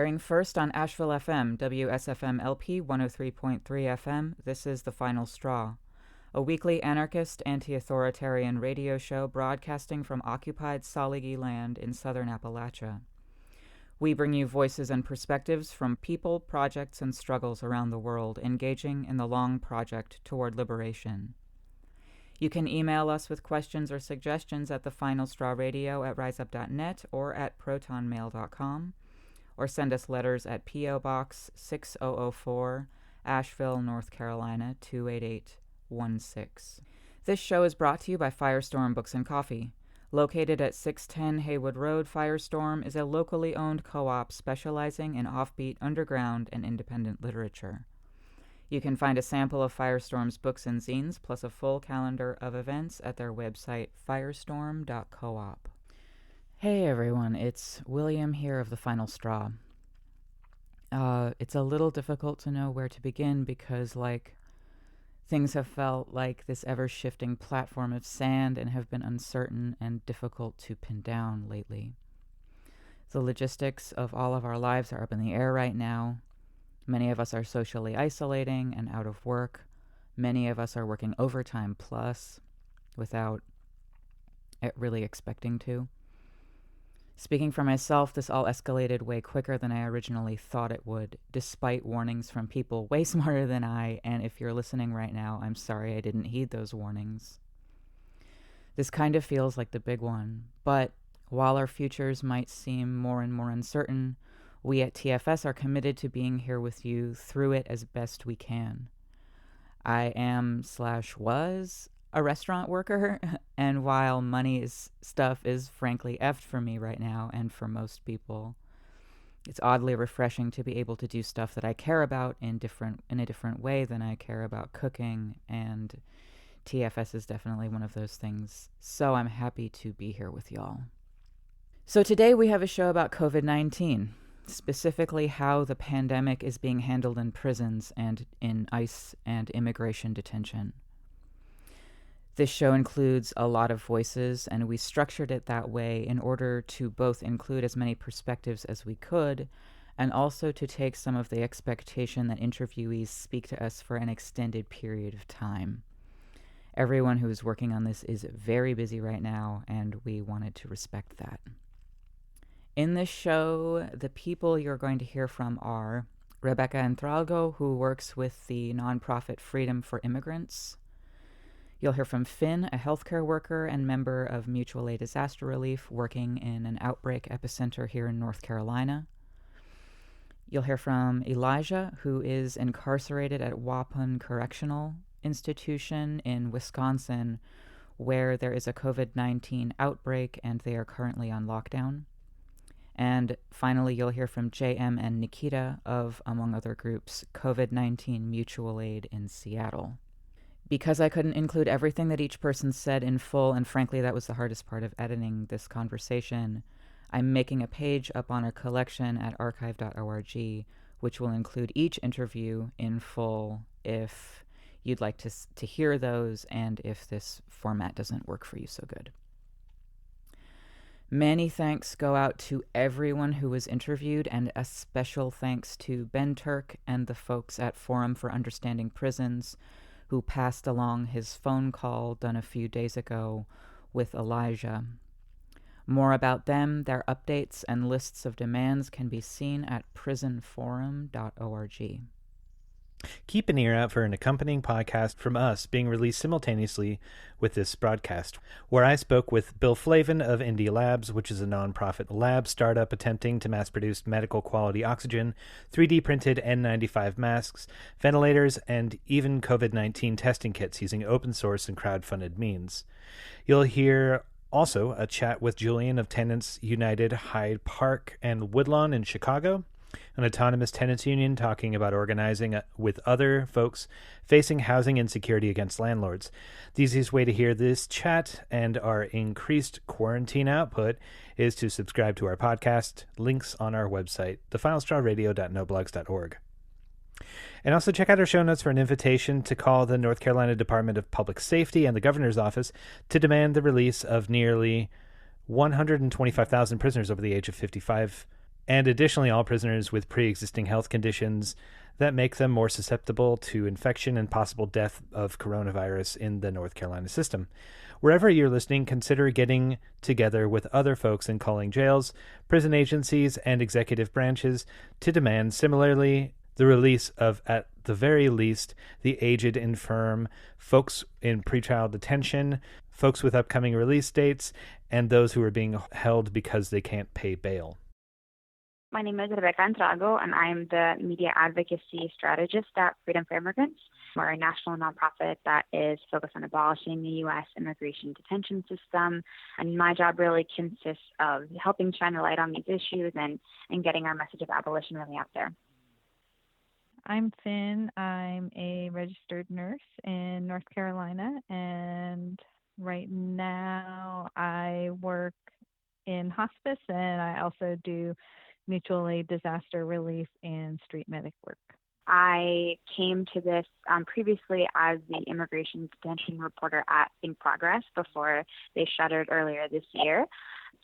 Airing first on Asheville FM, WSFM LP 103.3 FM, this is The Final Straw, a weekly anarchist, anti-authoritarian radio show broadcasting from occupied Saligi land in southern Appalachia. We bring you voices and perspectives from people, projects, and struggles around the world engaging in the long project toward liberation. You can email us with questions or suggestions at thefinalstrawradio@riseup.net or at protonmail.com, or send us letters at P.O. Box 6004, Asheville, North Carolina 28816. This show is brought to you by Firestorm Books and Coffee. Located at 610 Haywood Road, Firestorm is a locally owned co-op specializing in offbeat, underground, and independent literature. You can find a sample of Firestorm's books and zines, plus a full calendar of events at their website, firestorm.coop. Hey everyone, it's William here of The Final Straw. It's a little difficult to know where to begin because, things have felt like this ever-shifting platform of sand and have been uncertain and difficult to pin down lately. The logistics of all of our lives are up in the air right now. Many of us are socially isolating and out of work. Many of us are working overtime plus without really expecting to. Speaking for myself, this all escalated way quicker than I originally thought it would, despite warnings from people way smarter than I, and if you're listening right now, I'm sorry I didn't heed those warnings. This kind of feels like the big one, but while our futures might seem more and more uncertain, we at TFS are committed to being here with you through it as best we can. I am/was a restaurant worker, and while stuff is frankly effed for me right now and for most people, it's oddly refreshing to be able to do stuff that I care about in a different way than I care about cooking, and TFS is definitely one of those things, so I'm happy to be here with y'all. So today we have a show about COVID-19, specifically how the pandemic is being handled in prisons and in ICE and immigration detention. This show includes a lot of voices, and we structured it that way in order to both include as many perspectives as we could, and also to take some of the expectation that interviewees speak to us for an extended period of time. Everyone who is working on this is very busy right now, and we wanted to respect that. In this show, the people you're going to hear from are Rebekah Entralgo, who works with the nonprofit Freedom for Immigrants. You'll hear from Finn, a healthcare worker and member of Mutual Aid Disaster Relief, working in an outbreak epicenter here in North Carolina. You'll hear from Elijah, who is incarcerated at Waupun Correctional Institution in Wisconsin, where there is a COVID-19 outbreak and they are currently on lockdown. And finally, you'll hear from JM and Nikkita of, among other groups, COVID-19 Mutual Aid in Seattle. Because I couldn't include everything that each person said in full, and frankly that was the hardest part of editing this conversation, I'm making a page up on a collection at archive.org, which will include each interview in full if you'd like to hear those, and if this format doesn't work for you so good. Many thanks go out to everyone who was interviewed, and a special thanks to Ben Turk and the folks at Forum for Understanding Prisons, who passed along his phone call done a few days ago with Elijah. More about them, their updates, and lists of demands can be seen at prisonforum.org. Keep an ear out for an accompanying podcast from us being released simultaneously with this broadcast, where I spoke with Bill Flavin of Indie Labs, which is a nonprofit lab startup attempting to mass-produce medical-quality oxygen, 3D-printed N95 masks, ventilators, and even COVID-19 testing kits using open-source and crowd-funded means. You'll hear also a chat with Julian of Tenants United Hyde Park and Woodlawn in Chicago, an autonomous tenants union talking about organizing with other folks facing housing insecurity against landlords. The easiest way to hear this chat and our increased quarantine output is to subscribe to our podcast. Links on our website, thefinalstrawradio.noblogs.org. And also check out our show notes for an invitation to call the North Carolina Department of Public Safety and the Governor's Office to demand the release of nearly 125,000 prisoners over the age of 55 and additionally all prisoners with pre-existing health conditions that make them more susceptible to infection and possible death of coronavirus in the North Carolina system. Wherever you're listening, consider getting together with other folks in calling jails, prison agencies, and executive branches to demand similarly the release of, at the very least, the aged, infirm, folks in pretrial detention, folks with upcoming release dates, and those who are being held because they can't pay bail. My name is Rebekah Entralgo, and I'm the media advocacy strategist at Freedom for Immigrants. We're a national nonprofit that is focused on abolishing the U.S. immigration detention system. And my job really consists of helping shine a light on these issues and getting our message of abolition really out there. I'm Finn. I'm a registered nurse in North Carolina, and right now I work in hospice, and I also do mutual aid, disaster relief, and street medic work. I came to this previously as the immigration detention reporter at In Progress before they shuttered earlier this year.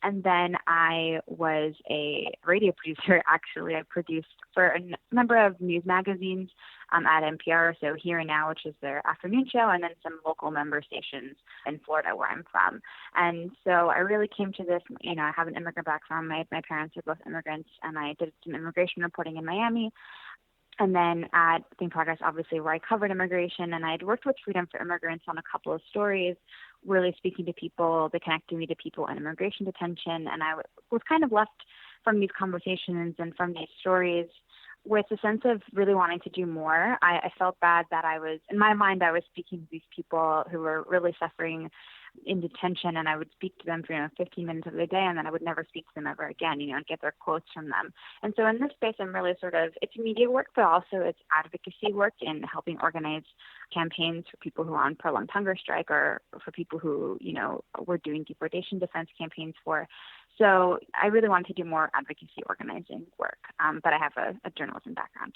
And then I was a radio producer, actually. I produced for a number of news magazines at NPR, so Here and Now, which is their afternoon show, and then some local member stations in Florida where I'm from. And so I really came to this, I have an immigrant background. My parents are both immigrants, and I did some immigration reporting in Miami. And then at In Progress, obviously, where I covered immigration, and I'd worked with Freedom for Immigrants on a couple of stories, really speaking to people, they connected me to people in immigration detention, and I was kind of left from these conversations and from these stories with a sense of really wanting to do more. I felt bad that in my mind, I was speaking to these people who were really suffering in detention, and I would speak to them for 15 minutes of the day, and then I would never speak to them ever again, and get their quotes from them. And so in this space, I'm really it's media work, but also it's advocacy work in helping organize campaigns for people who are on prolonged hunger strike or for people who, we're doing deportation defense campaigns for. So I really wanted to do more advocacy organizing work, but I have a journalism background.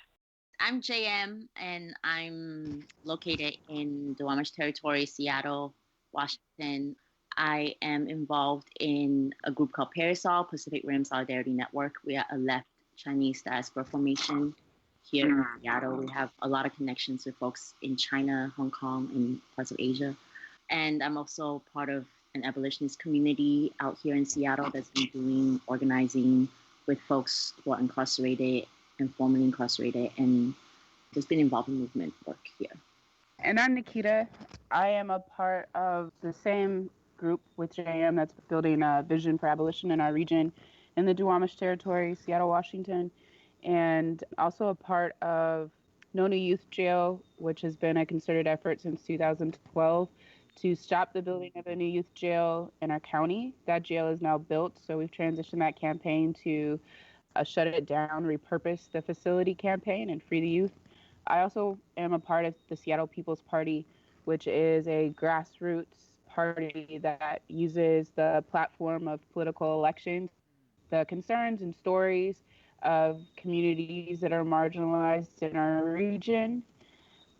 I'm JM, and I'm located in the Duwamish Territory, Seattle, Washington. I am involved in a group called Parasol, Pacific Rim Solidarity Network. We are a left Chinese diaspora formation here in Seattle. We have a lot of connections with folks in China, Hong Kong, and parts of Asia. And I'm also part of an abolitionist community out here in Seattle that's been organizing with folks who are incarcerated and formerly incarcerated, and just been involved in movement work here. And I'm Nikkita. I am a part of the same group with JM that's building a vision for abolition in our region in the Duwamish Territory, Seattle, Washington, and also a part of No New Youth Jail, which has been a concerted effort since 2012 to stop the building of a new youth jail in our county. That jail is now built, so we've transitioned that campaign to Shut It Down, Repurpose the Facility campaign and Free the Youth. I also am a part of the Seattle People's Party, which is a grassroots party that uses the platform of political elections, the concerns and stories of communities that are marginalized in our region.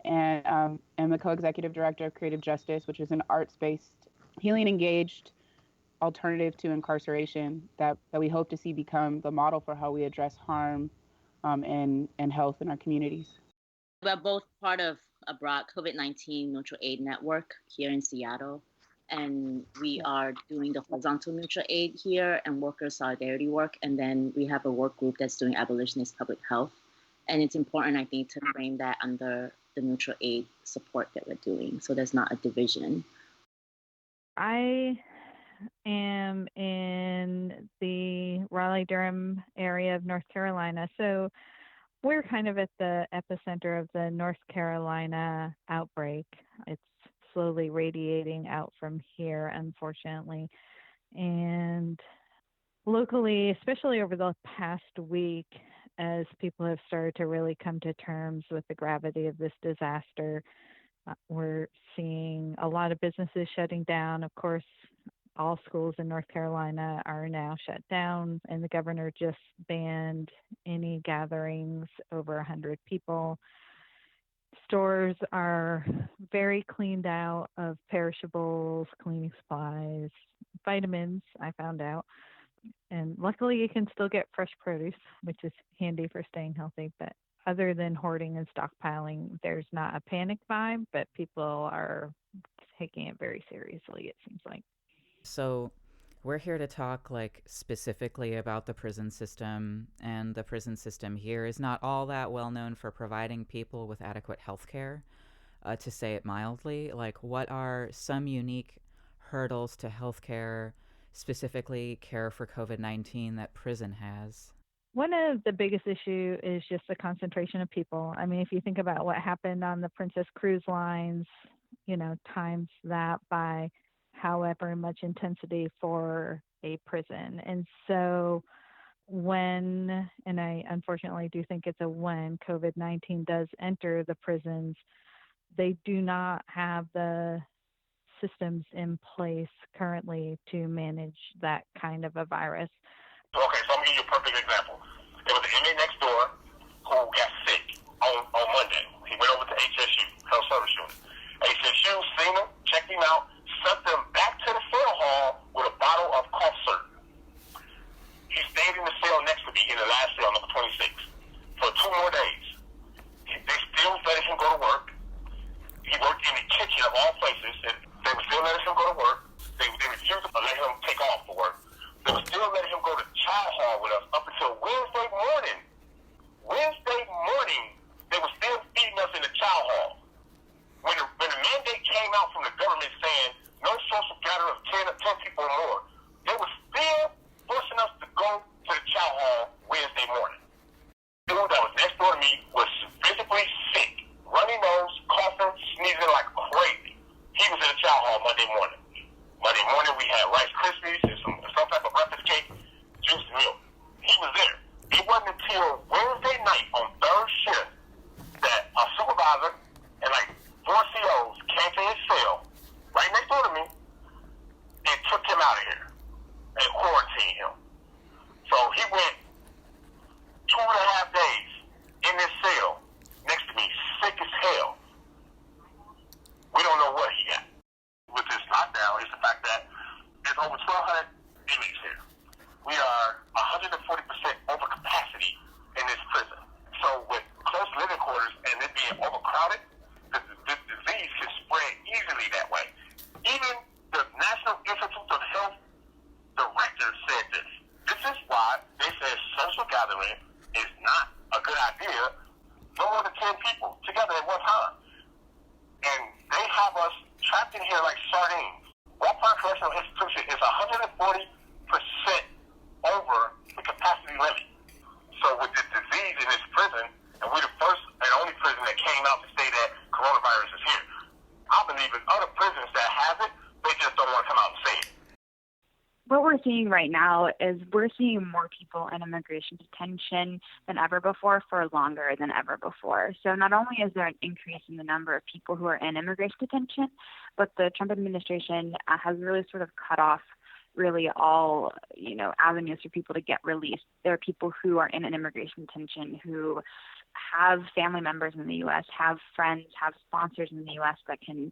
And I'm the co-executive director of Creative Justice, which is an arts-based, healing-engaged alternative to incarceration that we hope to see become the model for how we address harm and health in our communities. We're both part of a broad COVID-19 mutual aid network here in Seattle, and we are doing the horizontal mutual aid here and worker solidarity work, and then we have a work group that's doing abolitionist public health. And it's important, I think, to frame that under the mutual aid support that we're doing, so there's not a division. I am in the Raleigh-Durham area of North Carolina, so we're kind of at the epicenter of the North Carolina outbreak. It's slowly radiating out from here, unfortunately. And locally, especially over the past week, as people have started to really come to terms with the gravity of this disaster, we're seeing a lot of businesses shutting down. Of course, all schools in North Carolina are now shut down, and the governor just banned any gatherings over 100 people. Stores are very cleaned out of perishables, cleaning supplies, vitamins, I found out. And luckily you can still get fresh produce, which is handy for staying healthy. But other than hoarding and stockpiling, there's not a panic vibe, but people are taking it very seriously, it seems like. So we're here to talk like specifically about the prison system, and the prison system here is not all that well known for providing people with adequate health care, to say it mildly. Like, what are some unique hurdles to health care, specifically care for COVID-19, that prison has? One of the biggest issue is just the concentration of people. I mean, if you think about what happened on the Princess Cruise lines, times that by however much intensity for a prison. And so and I unfortunately do think it's a when COVID-19 does enter the prisons, they do not have the systems in place currently to manage that kind of a virus. Okay, so I'm going to give you a perfect example. There was an inmate next door who got sick on Monday. He went over to HSU, Health Service Unit. HSU seen him, checked him out, sent him back to the cell hall with a bottle of cough syrup. He stayed in the cell next to me in the last cell, number 26, for 2 more days. They still letting him go to work. He worked in the kitchen of all places, and they were still letting him go to work. They refused to let him take off for work. They were still letting him go to child hall with us up until Wednesday morning. Wednesday morning, they were still feeding us in the child hall. When the mandate came out from the government saying no social gathering of 10 people or more, they were still forcing us to go to the child hall Wednesday morning. The dude that was next door to me was physically sick, runny nose, coughing, sneezing like crazy. He was in the child hall Monday morning. Monday morning, we had Rice Krispies and some type of breakfast cake, juice, and milk. He was there. It wasn't until Wednesday night on third shift that a supervisor and like 4 COs came to his cell right next door to me and took him out of here and quarantined him. So he went 2.5 days in this cell next to me, sick as hell. We don't know what he got. With this lockdown is the fact that there's over 1,200 inmates here. We are 140% over capacity in this prison. So with close living quarters and it being overcrowded, the disease can spread easily that way. Even the National Institute of Health director said this. This is why they said social gathering is not a good idea. No more than 10 people together at one time. And they have us trapped in here like sardines. Waupun Correctional Institution is 140% over the capacity limit. So with this disease in this prison, and we're the first and only prison that came out to say that coronavirus is here. I believe in other prisons that have it, they just don't want to come out and say it. What we're seeing right now is we're seeing more people in immigration detention than ever before for longer than ever before. So not only is there an increase in the number of people who are in immigration detention, but the Trump administration has really sort of cut off really all, avenues for people to get released. There are people who are in an immigration detention who have family members in the U.S., have friends, have sponsors in the U.S. that can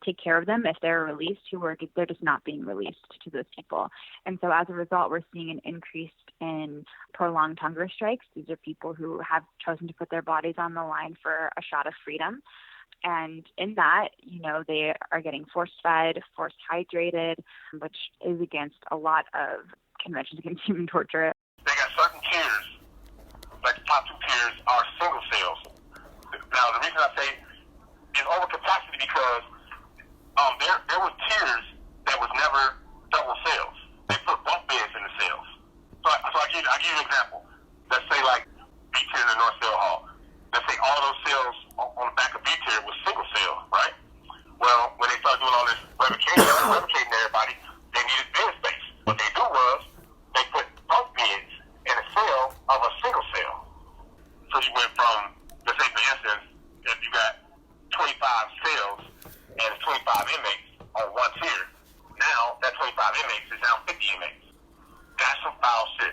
take care of them if they're released, they're just not being released to those people. And so as a result, we're seeing an increase in prolonged hunger strikes. These are people who have chosen to put their bodies on the line for a shot of freedom. And in that, they are getting force-fed, force-hydrated, which is against a lot of conventions against human torture. They got certain tiers, like the top 2 tiers are single cells. Now, the reason I say is overcapacity because there were tiers that was never double cells. They put bunk beds in the cells. So I give you an example. Let's say like B tier in the North Cell Hall. Let's say all those cells on the back of B tier was single cell, right? Well, when they started doing all this revocating everybody, they needed bed space. What they do was they put bunk beds in a cell of a single cell. So you went from, let's say for instance, if you got 25 cells and 25 inmates on one tier, now that 25 inmates is now 50 inmates. That's some foul shit.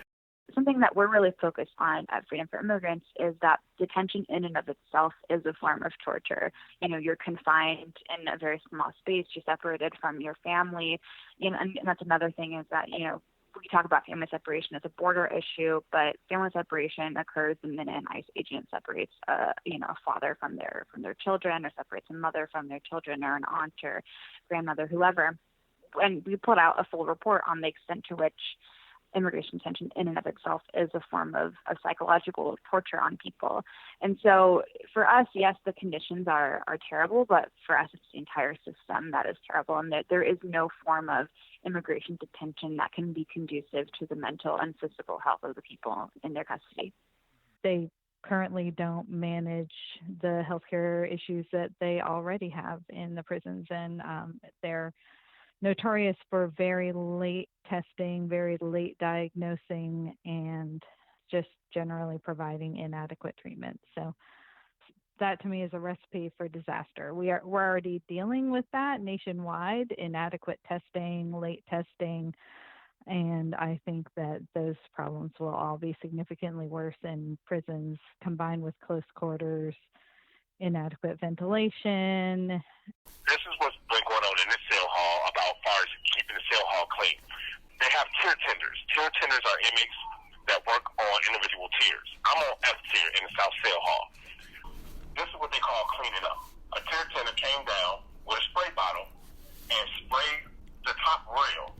Something that we're really focused on at Freedom for Immigrants is that detention in and of itself is a form of torture. You're confined in a very small space, you're separated from your family. And that's another thing is that, we talk about family separation as a border issue, but family separation occurs the minute an ICE agent separates, a father from their children, or separates a mother from their children, or an aunt or grandmother, whoever. And we put out a full report on the extent to which immigration detention in and of itself is a form of psychological torture on people. And so for us, yes, the conditions are terrible, but for us, it's the entire system that is terrible, and that there is no form of immigration detention that can be conducive to the mental and physical health of the people in their custody. They currently don't manage the healthcare issues that they already have in the prisons, and they're notorious for very late testing, very late diagnosing, and just generally providing inadequate treatment. So that to me is a recipe for disaster. We're already dealing with that nationwide, inadequate testing, late testing, and I think that those problems will all be significantly worse in prisons, combined with close quarters, inadequate ventilation. This is what's been going on in this cell hall about far as keeping the cell hall clean. They have tier tenders. Tier tenders are inmates that work on individual tiers. I'm on F tier in the South Cell Hall. This is what they call cleaning up. A tier tender came down with a spray bottle and sprayed the top rail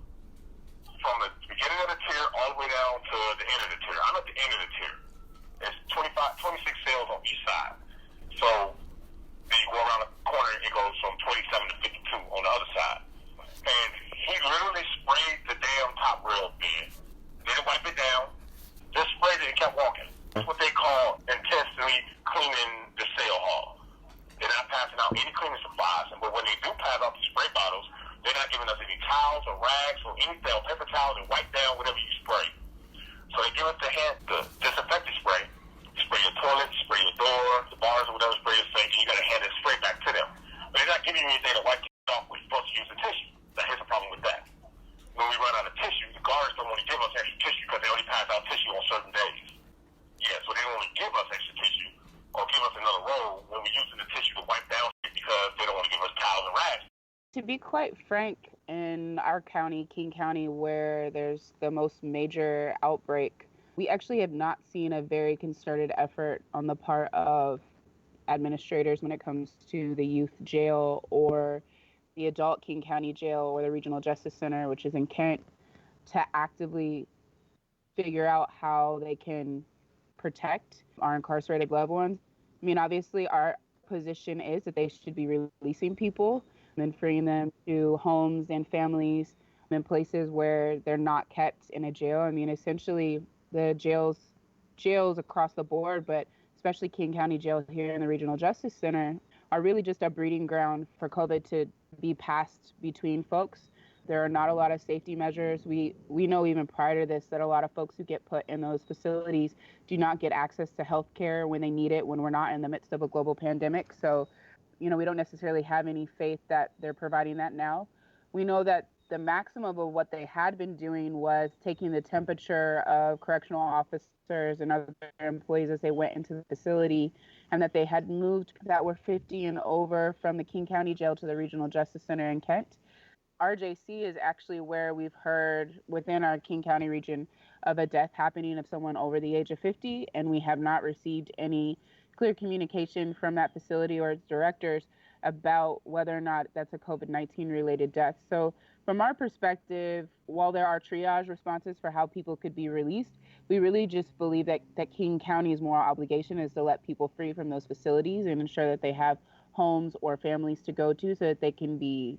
from the beginning of the tier all the way down to the end of the tier. I'm at the end of the tier. There's 26 cells on each side. So then you go around the corner, it goes from 27 to 52 on the other side. And he literally sprayed the damn top rail bed. Didn't wipe it down. Just sprayed it and kept walking. That's what they call intensely cleaning the cell hall. They're not passing out any cleaning supplies. But when they do pass out the spray bottles, they're not giving us any towels or rags or anything, or paper towels, and wipe down whatever you spray. So they give us the disinfectant spray. Spray your toilet, spray your door, the bars or whatever, spray your sink, and you got to hand it straight back to them. But they're not giving you anything to wipe it off with. You're supposed to use the tissue. Now, here's the problem with that. When we run out of tissue, the guards don't want to give us extra tissue because they only pass out tissue on certain days. Yeah, so they don't want to give us extra tissue or give us another roll when we're using the tissue to wipe down because they don't want to give us towels and rags. To be quite frank, in our county, King County, where there's the most major outbreak, we actually have not seen a very concerted effort on the part of administrators when it comes to the youth jail or the adult King County jail or the Regional Justice Center, which is in Kent, to actively figure out how they can protect our incarcerated loved ones. I mean, obviously, our position is that they should be releasing people and freeing them to homes and families in places where they're not kept in a jail. I mean, essentially, the jails across the board, but especially King County Jail here in the Regional Justice Center, are really just a breeding ground for COVID to be passed between folks. There are not a lot of safety measures. We know even prior to this that a lot of folks who get put in those facilities do not get access to health care when they need it, when we're not in the midst of a global pandemic. So, we don't necessarily have any faith that they're providing that now. We know that the maximum of what they had been doing was taking the temperature of correctional officers and other employees as they went into the facility, and that they had moved that were 50 and over from the King County Jail to the Regional Justice Center in Kent. RJC is actually where we've heard within our King County region of a death happening of someone over the age of 50, and we have not received any clear communication from that facility or its directors about whether or not that's a COVID-19 related death. So from our perspective, while there are triage responses for how people could be released, we really just believe that King County's moral obligation is to let people free from those facilities and ensure that they have homes or families to go to so that they can be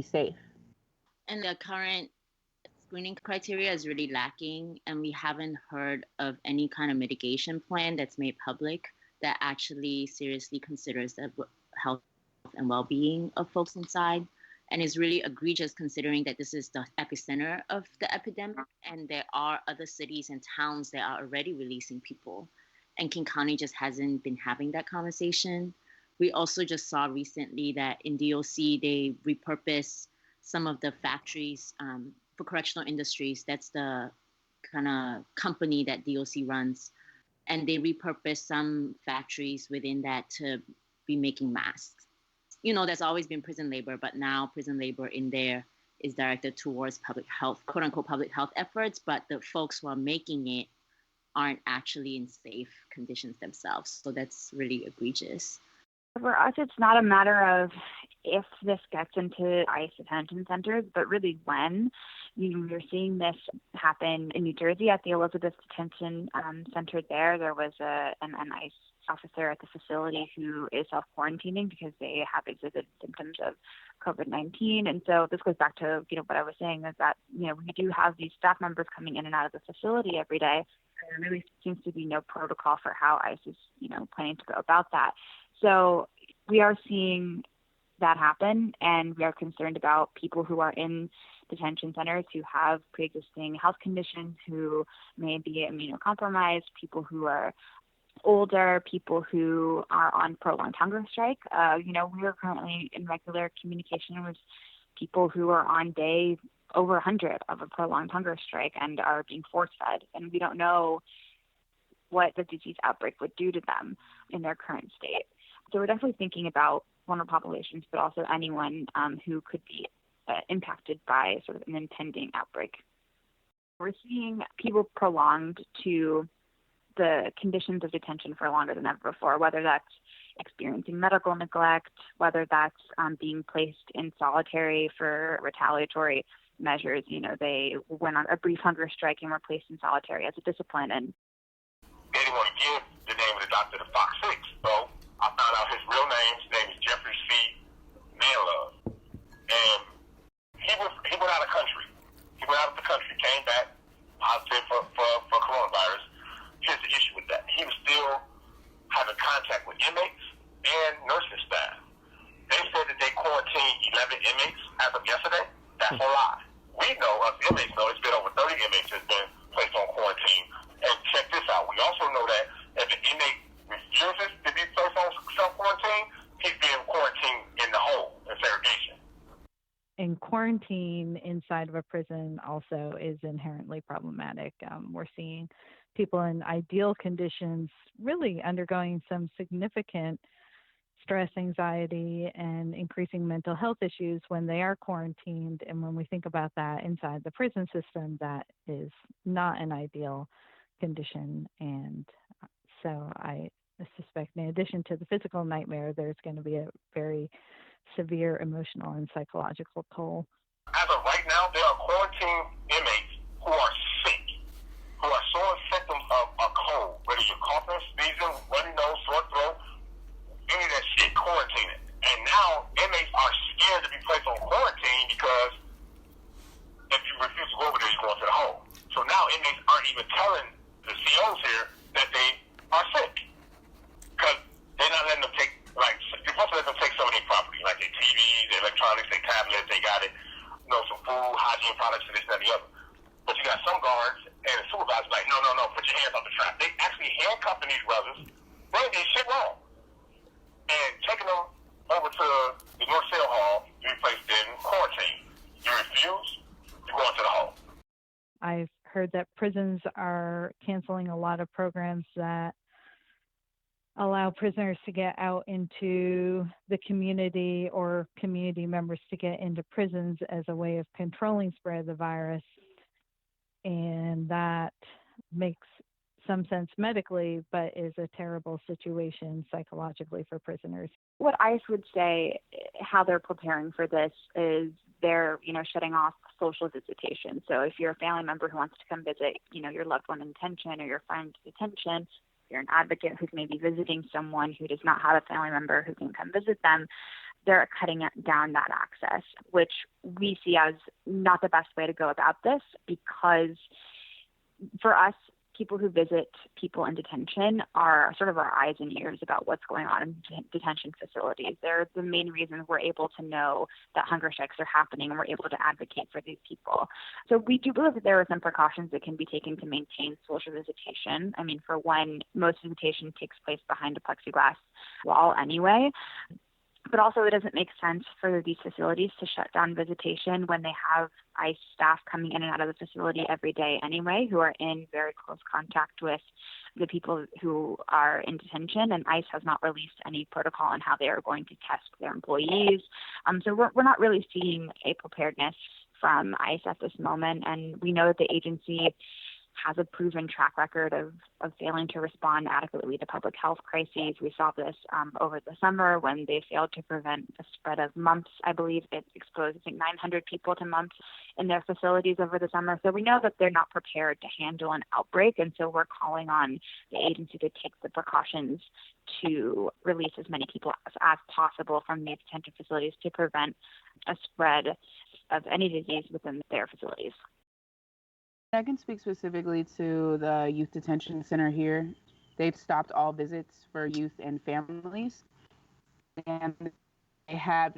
safe. And the current screening criteria is really lacking, and we haven't heard of any kind of mitigation plan that's made public that actually seriously considers the health and well-being of folks inside, and is really egregious considering that this is the epicenter of the epidemic, and there are other cities and towns that are already releasing people, and King County just hasn't been having that conversation. We also just saw recently that in DOC they repurposed some of the factories for correctional industries. That's the kind of company that DOC runs, and they repurposed some factories within that to be making masks. There's always been prison labor, but now prison labor in there is directed towards public health, quote unquote, public health efforts, but the folks who are making it aren't actually in safe conditions themselves. So that's really egregious. For us, it's not a matter of if this gets into ICE detention centers, but really when. You're seeing this happen in New Jersey at the Elizabeth Detention Center there. There was an ICE officer at the facility who is self-quarantining because they have exhibited symptoms of COVID-19. And so this goes back to, what I was saying is that, we do have these staff members coming in and out of the facility every day. And there really seems to be no protocol for how ICE is, planning to go about that. So we are seeing that happen, and we are concerned about people who are in detention centers who have pre-existing health conditions, who may be immunocompromised, people who are older, people who are on prolonged hunger strike. We are currently in regular communication with people who are on day over 100 of a prolonged hunger strike and are being force-fed, and we don't know what the disease outbreak would do to them in their current state. So we're definitely thinking about vulnerable populations, but also anyone who could be impacted by sort of an impending outbreak. We're seeing people prolonged to the conditions of detention for longer than ever before, whether that's experiencing medical neglect, whether that's being placed in solitary for retaliatory measures. They went on a brief hunger strike and were placed in solitary as a discipline. And they didn't want to give the name of the doctor to Fox 6, so I found out his real name. His name is Jeffrey C. Manlove. And he went out of country. He went out of the country, came back positive for coronavirus. Here's the issue with that. He was still having contact with inmates and nursing staff. They said that they quarantined 11 inmates as of yesterday. That's a lie. We know, us inmates know, it's been over 30 inmates that's been placed on quarantine. And check this out. We also know that if an inmate refuses to be placed on self-quarantine, he's being quarantined in the home, in segregation. And quarantine inside of a prison also is inherently problematic. We're seeing people in ideal conditions really undergoing some significant stress, anxiety, and increasing mental health issues when they are quarantined. And when we think about that inside the prison system, that is not an ideal condition. And so I suspect in addition to the physical nightmare, there's going to be a very severe emotional and psychological toll. As of right now, there are quarantine inmates who are sick, who are showing symptoms of a cold, whether you're coughing, sneezing, runny nose, sore throat, any of that shit, quarantining. And now inmates are scared to be placed on quarantine because if you refuse to go over there, you're going to the home. So now inmates aren't even telling the COs here that they are sick because they're not letting them take, you're supposed to let them take some of their property, like their TVs, their electronics, their tablets, they got it, some food, hygiene products, and this, that, and the other. But you got some guards and the supervisors like, no, put your hands off the trap. They actually handcuffing these brothers, they did shit wrong, and taking them over to the North Cell Hall to be placed in quarantine. You refuse, you're going to the home. I've heard that prisons are canceling a lot of programs that allow prisoners to get out into the community or community members to get into prisons as a way of controlling spread of the virus. And that makes some sense medically, but is a terrible situation psychologically for prisoners. What ICE would say, how they're preparing for this is they're, shutting off social visitation. So if you're a family member who wants to come visit, your loved one in detention or your friend in detention, you're an advocate who's maybe visiting someone who does not have a family member who can come visit them, they're cutting down that access, which we see as not the best way to go about this, because for us, people who visit people in detention are sort of our eyes and ears about what's going on in detention facilities. They're the main reason we're able to know that hunger strikes are happening and we're able to advocate for these people. So we do believe that there are some precautions that can be taken to maintain social visitation. I mean, for one, most visitation takes place behind a plexiglass wall anyway. But also it doesn't make sense for these facilities to shut down visitation when they have ICE staff coming in and out of the facility every day anyway, who are in very close contact with the people who are in detention. And ICE has not released any protocol on how they are going to test their employees. So we're not really seeing a preparedness from ICE at this moment. And we know that the agency has a proven track record of failing to respond adequately to public health crises. We saw this over the summer when they failed to prevent the spread of mumps. I believe it exposed, 900 people to mumps in their facilities over the summer. So we know that they're not prepared to handle an outbreak. And so we're calling on the agency to take the precautions to release as many people as possible from these detention facilities to prevent a spread of any disease within their facilities. I can speak specifically to the youth detention center here. They've stopped all visits for youth and families, and they have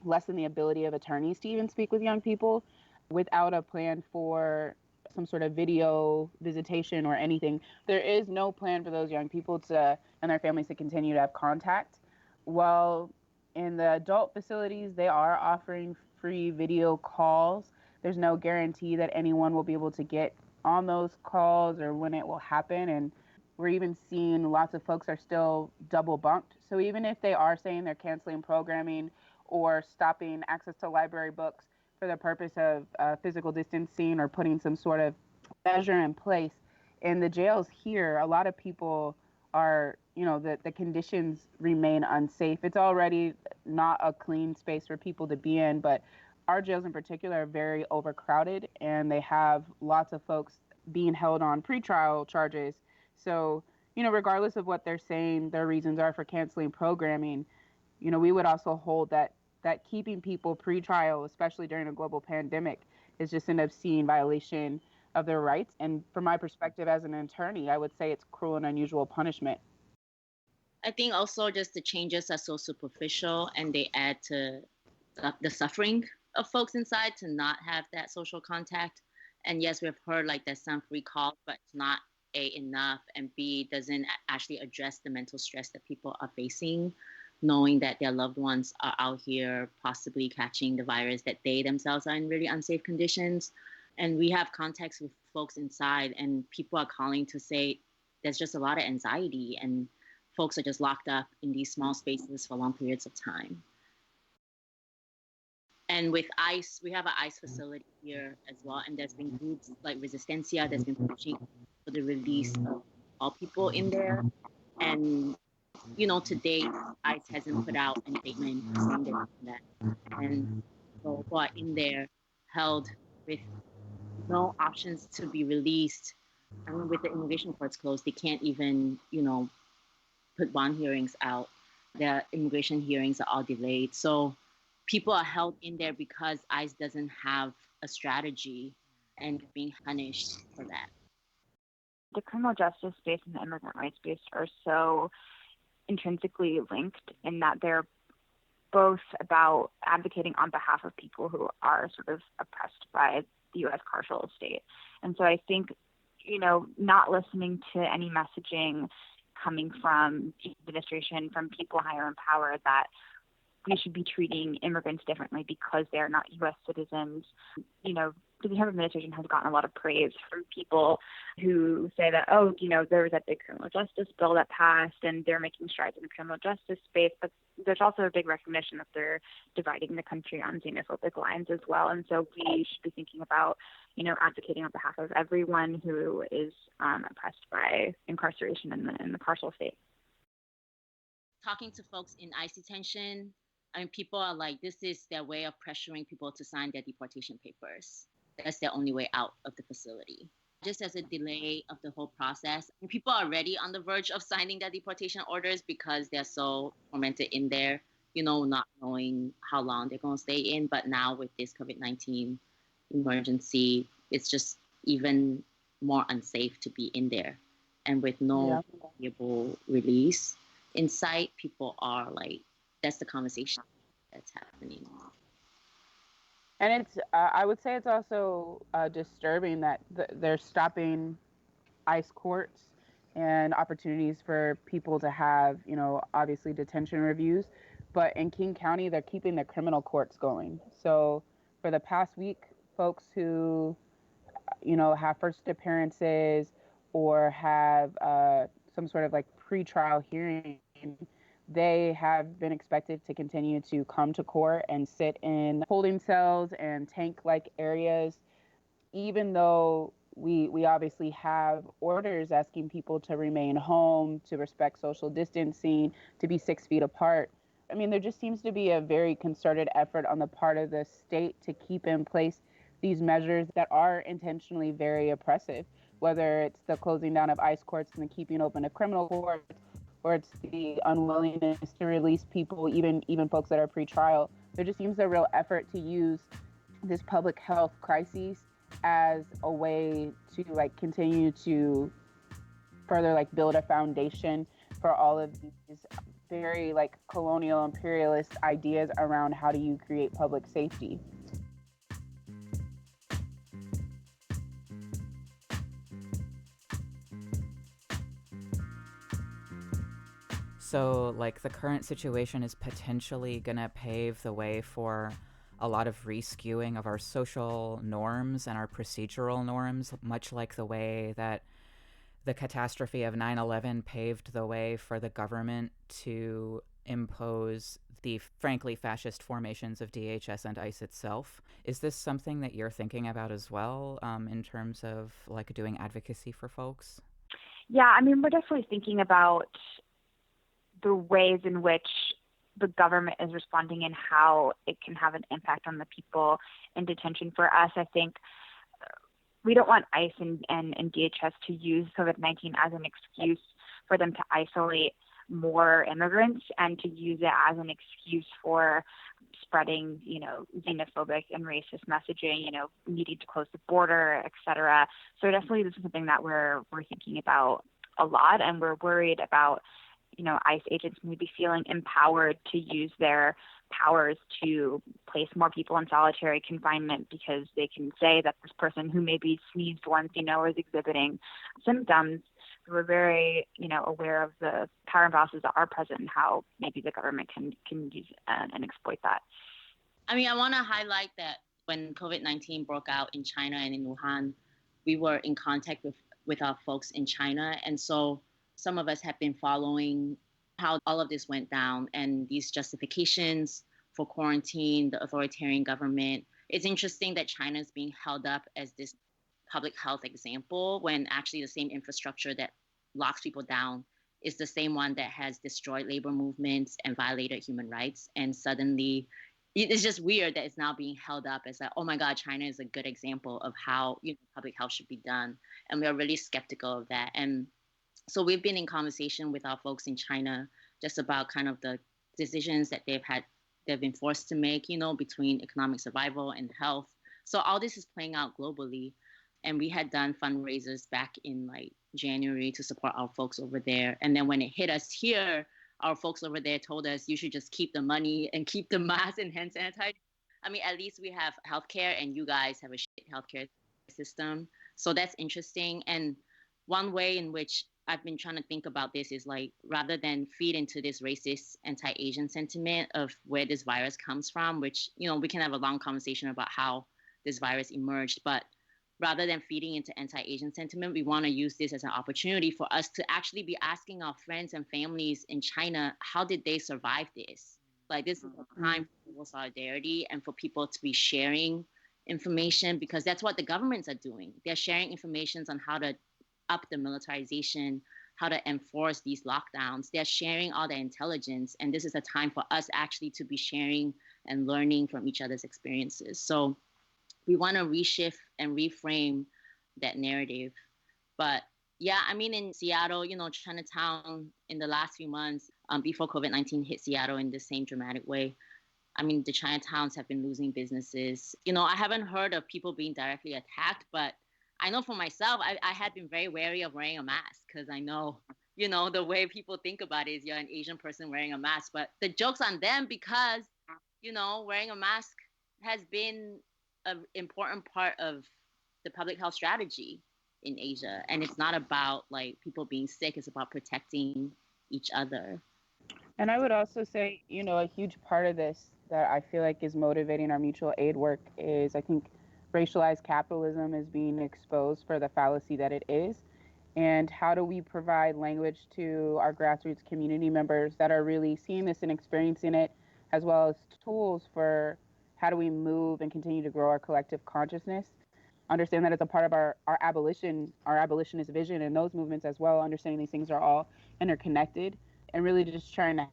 lessened the ability of attorneys to even speak with young people without a plan for some sort of video visitation or anything. There is no plan for those young people and their families to continue to have contact. While in the adult facilities, they are offering free video calls. There's no guarantee that anyone will be able to get on those calls or when it will happen. And we're even seeing lots of folks are still double bunked. So even if they are saying they're canceling programming or stopping access to library books for the purpose of physical distancing or putting some sort of measure in place, in the jails here, a lot of people are, the conditions remain unsafe. It's already not a clean space for people to be in, but our jails in particular are very overcrowded, and they have lots of folks being held on pretrial charges. So, regardless of what they're saying, their reasons are for canceling programming, we would also hold that keeping people pretrial, especially during a global pandemic, is just an obscene violation of their rights. And from my perspective as an attorney, I would say it's cruel and unusual punishment. I think also just the changes are so superficial, and they add to the suffering of folks inside to not have that social contact. And yes, we've heard there's some free calls, but it's not A, enough, and B, doesn't actually address the mental stress that people are facing, knowing that their loved ones are out here possibly catching the virus, that they themselves are in really unsafe conditions. And we have contacts with folks inside, and people are calling to say there's just a lot of anxiety, and folks are just locked up in these small spaces for long periods of time. And with ICE, we have an ICE facility here as well. And there's been groups like Resistencia that's been pushing for the release of all people in there. And, to date, ICE hasn't put out a statement saying they're doing that. And so who are in there held with no options to be released. I mean, with the immigration courts closed, they can't even, put bond hearings out. Their immigration hearings are all delayed. So people are held in there because ICE doesn't have a strategy and being punished for that. The criminal justice space and the immigrant rights space are so intrinsically linked in that they're both about advocating on behalf of people who are sort of oppressed by the U.S. carceral state. And so I think, not listening to any messaging coming from the administration, from people higher in power, that we should be treating immigrants differently because they're not U.S. citizens. The Trump administration has gotten a lot of praise from people who say that, there was that big criminal justice bill that passed and they're making strides in the criminal justice space. But there's also a big recognition that they're dividing the country on xenophobic lines as well. And so we should be thinking about, advocating on behalf of everyone who is oppressed by incarceration in the carceral state. Talking to folks in ICE detention, people are like, this is their way of pressuring people to sign their deportation papers. That's their only way out of the facility. Just as a delay of the whole process. And people are already on the verge of signing their deportation orders because they're so tormented in there, not knowing how long they're going to stay in. But now with this COVID-19 emergency, it's just even more unsafe to be in there. And with no viable release in sight, people are like, that's the conversation that's happening. And it's, I would say it's also disturbing that they're stopping ICE courts and opportunities for people to have, obviously detention reviews. But in King County, they're keeping the criminal courts going. So for the past week, folks who, have first appearances or have some sort of pretrial hearing, they have been expected to continue to come to court and sit in holding cells and tank-like areas, even though we obviously have orders asking people to remain home, to respect social distancing, to be 6 feet apart. I mean, there just seems to be a very concerted effort on the part of the state to keep in place these measures that are intentionally very oppressive, whether it's the closing down of ICE courts and the keeping open of criminal courts, or it's the unwillingness to release people, even folks that are pre-trial. There just seems a real effort to use this public health crisis as a way to continue to further build a foundation for all of these very colonial imperialist ideas around how do you create public safety. So, the current situation is potentially going to pave the way for a lot of reskewing of our social norms and our procedural norms, much like the way that the catastrophe of 9/11 paved the way for the government to impose the frankly fascist formations of DHS and ICE itself. Is this something that you're thinking about as well, in terms of doing advocacy for folks? Yeah, I mean, we're definitely thinking about the ways in which the government is responding and how it can have an impact on the people in detention. For us, I think we don't want ICE and DHS to use COVID-19 as an excuse for them to isolate more immigrants and to use it as an excuse for spreading, xenophobic and racist messaging, needing to close the border, et cetera. So definitely this is something that we're thinking about a lot, and we're worried about ICE agents maybe feeling empowered to use their powers to place more people in solitary confinement because they can say that this person who maybe sneezed once, is exhibiting symptoms. We're very, aware of the power imbalances that are present and how maybe the government can use and exploit that. I mean, I want to highlight that when COVID-19 broke out in China and in Wuhan, we were in contact with our folks in China. And so some of us have been following how all of this went down and these justifications for quarantine, the authoritarian government. It's interesting that China is being held up as this public health example when actually the same infrastructure that locks people down is the same one that has destroyed labor movements and violated human rights. And suddenly it's just weird that it's now being held up as oh my God, China is a good example of how public health should be done. And we are really skeptical of that. And so we've been in conversation with our folks in China just about kind of the decisions that they've been forced to make, between economic survival and health. So all this is playing out globally. And we had done fundraisers back in January to support our folks over there. And then when it hit us here, our folks over there told us you should just keep the money and keep the masks and hand sanitizer. I mean, at least we have healthcare and you guys have a shit healthcare system. So that's interesting. And one way in which I've been trying to think about this is rather than feed into this racist anti-Asian sentiment of where this virus comes from, which, we can have a long conversation about how this virus emerged, but rather than feeding into anti-Asian sentiment, we want to use this as an opportunity for us to actually be asking our friends and families in China, how did they survive this? This is a time for global solidarity and for people to be sharing information because that's what the governments are doing. They're sharing information on how to up the militarization, how to enforce these lockdowns. They're sharing all their intelligence. And this is a time for us actually to be sharing and learning from each other's experiences. So we want to reshift and reframe that narrative. But yeah, I mean, in Seattle, Chinatown in the last few months, before COVID-19 hit Seattle in the same dramatic way, I mean, the Chinatowns have been losing businesses. I haven't heard of people being directly attacked, but I know for myself, I had been very wary of wearing a mask because I know, the way people think about it is you're an Asian person wearing a mask. But the joke's on them because, wearing a mask has been an important part of the public health strategy in Asia. And it's not about people being sick. It's about protecting each other. And I would also say, a huge part of this that I feel like is motivating our mutual aid work is I think racialized capitalism is being exposed for the fallacy that it is. And how do we provide language to our grassroots community members that are really seeing this and experiencing it, as well as tools for how do we move and continue to grow our collective consciousness? Understand that as a part of our abolitionist vision and those movements as well, understanding these things are all interconnected, and really just trying to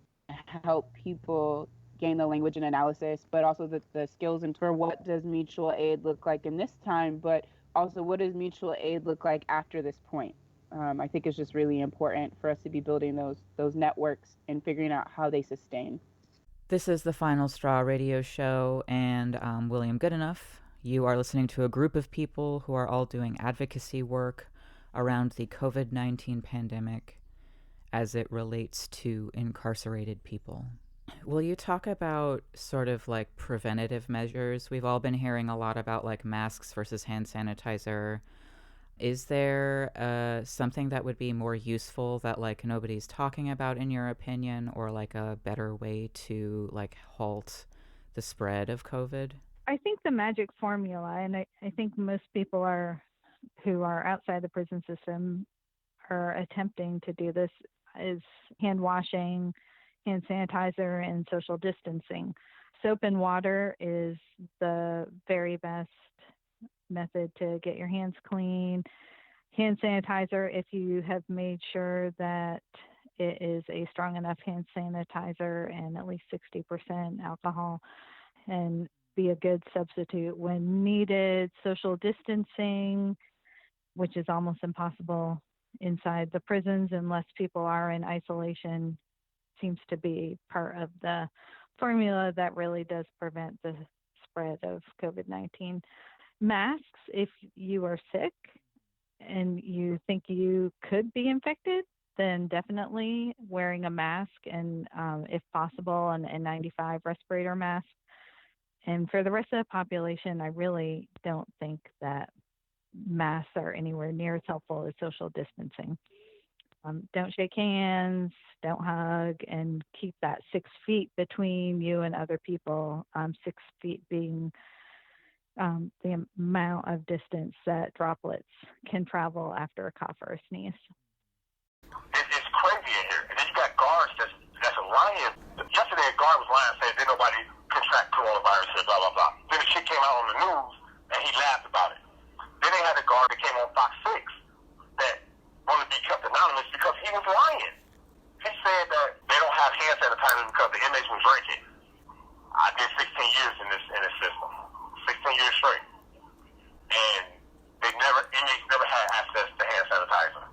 help people gain the language and analysis, but also the skills and for what does mutual aid look like in this time, but also what does mutual aid look like after this point. I think it's just really important for us to be building those networks and figuring out how they sustain. This is the Final Straw radio show, and William Goodenough. You are listening to a group of people who are all doing advocacy work around the COVID-19 pandemic as it relates to incarcerated people. Will you talk about sort of like preventative measures? We've all been hearing a lot about like masks versus hand sanitizer. Is there something that would be more useful that like nobody's talking about in your opinion, or like a better way to like halt the spread of COVID? I think the magic formula, and I think most people who are outside the prison system are attempting to do this, is hand washing, hand sanitizer, and social distancing. Soap and water is the very best method to get your hands clean. Hand sanitizer, if you have made sure that it is a strong enough hand sanitizer and at least 60% alcohol, and be a good substitute when needed. Social distancing, which is almost impossible inside the prisons unless people are in isolation, seems to be part of the formula that really does prevent the spread of COVID-19. Masks, if you are sick and you think you could be infected, then definitely wearing a mask and, if possible, an N95 respirator mask. And for the rest of the population, I really don't think that masks are anywhere near as helpful as social distancing. Don't shake hands, don't hug, and keep that 6 feet between you and other people, 6 feet being the amount of distance that droplets can travel after a cough or a sneeze. It's crazy in here. And then you got guards that's lying. Yesterday, a guard was lying, saying did nobody contract coronavirus and blah, blah, blah. Then the shit came out on the news, and he laughed about it. Then they had a guard that came on Fox 6 that wanted to be kept anonymous because he was lying. He said that they don't have hand sanitizer because the inmates were drinking. I did 16 years in this system, 16 years straight, and inmates never had access to hand sanitizer.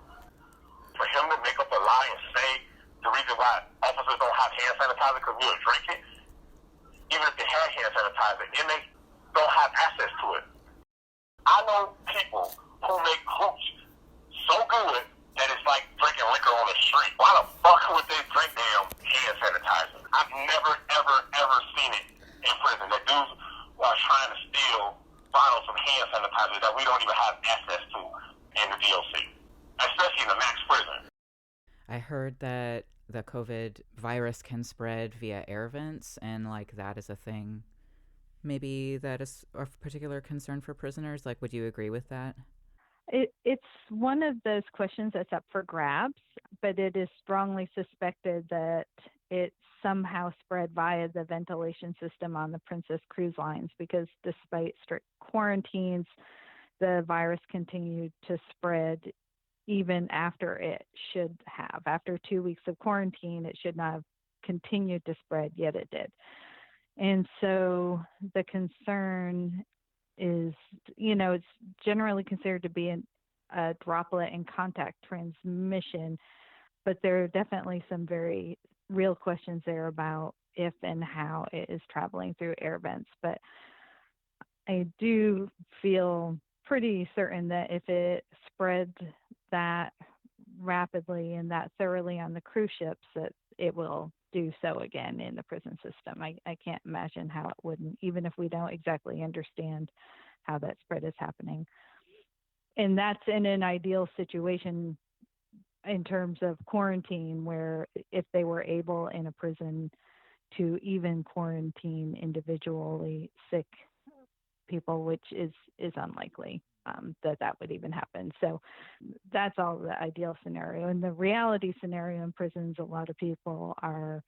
For him to make up a lie and say the reason why officers don't have hand sanitizer because we were drinking, even if they had hand sanitizer, inmates don't have access to it. I know people who make hooch so good that it's like drinking liquor on the street. Why the fuck would they drink damn hand sanitizer? I've never, ever, ever seen it in prison. That dudes are trying to steal bottles of hand sanitizer that we don't even have access to in the DOC, especially in the max prison. I heard that the COVID virus can spread via air vents, and like that is a thing. Maybe that is a particular concern for prisoners. Like, would you agree with that? It's one of those questions that's up for grabs, but it is strongly suspected that it somehow spread via the ventilation system on the Princess cruise lines, because despite strict quarantines, the virus continued to spread even after it should have. After 2 weeks of quarantine, it should not have continued to spread, yet it did. And so the concern is, it's generally considered to be a droplet and contact transmission, but there are definitely some very real questions there about if and how it is traveling through air vents. But I do feel pretty certain that if it spread that rapidly and that thoroughly on the cruise ships, that it will do so again in the prison system. I can't imagine how it wouldn't, even if we don't exactly understand how that spread is happening. And that's in an ideal situation in terms of quarantine, where if they were able in a prison to even quarantine individually sick people, which is unlikely. that would even happen. So that's all the ideal scenario. In the reality scenario in prisons, a lot of people are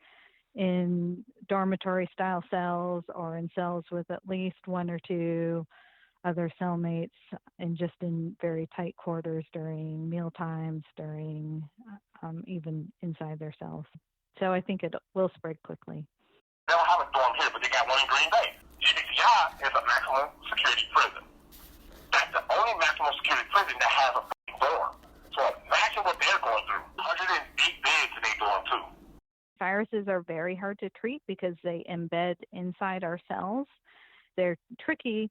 in dormitory style cells or in cells with at least one or two other cellmates, and just in very tight quarters during meal times, during even inside their cells. So I think it will spread quickly. They don't have a dorm here, but they got one in Green Bay. GBCI is a maximum security prison. That's the only maximum security prison that has a dorm. So imagine what they're going through. 108 beds in their dorm too. Viruses are very hard to treat because they embed inside our cells. They're tricky